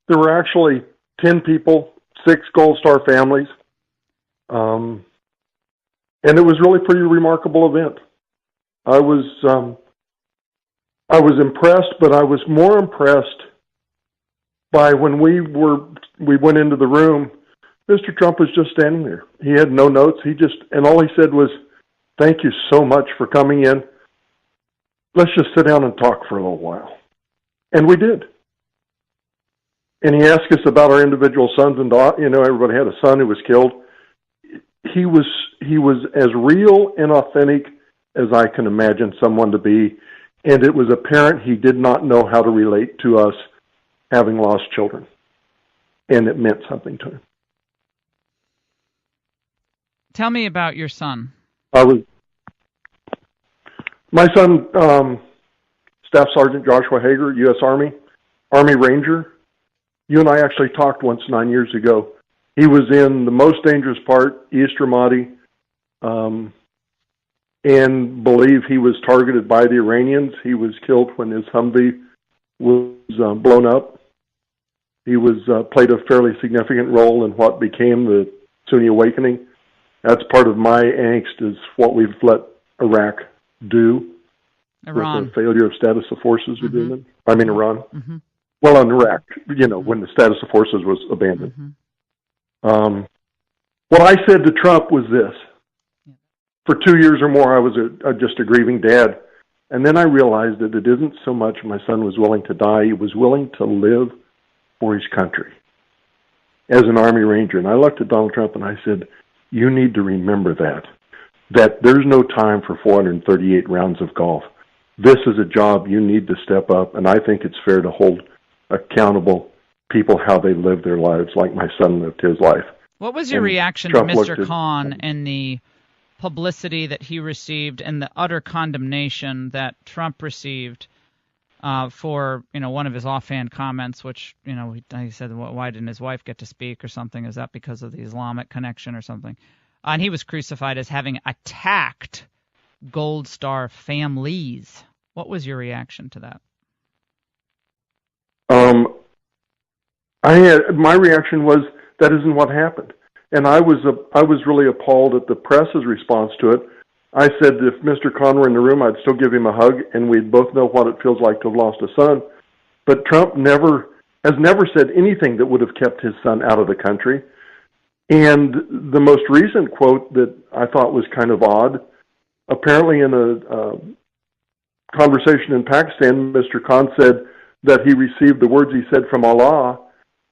There were actually 10 people, 6 Gold Star families. And it was really a pretty remarkable event. I was impressed, but I was more impressed by when we went into the room. Mr. Trump was just standing there. He had no notes. And all he said was, "Thank you so much for coming in. Let's just sit down and talk for a little while." And we did. And he asked us about our individual sons and daughters. You know, everybody had a son who was killed. He was as real and authentic as I can imagine someone to be. And it was apparent he did not know how to relate to us having lost children. And it meant something to him. Tell me about your son. My son, Staff Sergeant Joshua Hager, U.S. Army Ranger. You and I actually talked once 9 years ago. He was in the most dangerous part, East Ramadi, and believe he was targeted by the Iranians. He was killed when his Humvee was blown up. He played a fairly significant role in what became the Sunni Awakening. That's part of my angst, is what we've let Iraq do. Iran. With the failure of status of forces within them. I mean, Iran. Mm-hmm. Well, in Iraq, when the status of forces was abandoned. Mm-hmm. What I said to Trump was this. For 2 years or more, I was just a grieving dad. And then I realized that it isn't so much my son was willing to die. He was willing to live for his country as an Army Ranger. And I looked at Donald Trump and I said, you need to remember that there's no time for 438 rounds of golf. This is a job you need to step up. And I think it's fair to hold accountable people how they live their lives, like my son lived his life. What was your reaction to Mr. Khan and the publicity that he received and the utter condemnation that Trump received for one of his offhand comments, which he said, why didn't his wife get to speak or something? Is that because of the Islamic connection or something? And he was crucified as having attacked Gold Star families. What was your reaction to that? My reaction was that isn't what happened, and I was really appalled at the press's response to it. I said if Mr. Khan were in the room, I'd still give him a hug, and we'd both know what it feels like to have lost a son. But Trump has never said anything that would have kept his son out of the country. And the most recent quote that I thought was kind of odd, apparently in a conversation in Pakistan, Mr. Khan said that he received the words he said from Allah.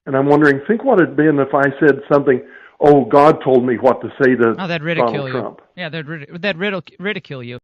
And I'm wondering, think what it'd been if I said something, God told me what to say to they'd ridicule Donald Trump. You. Yeah, they'd ridicule you.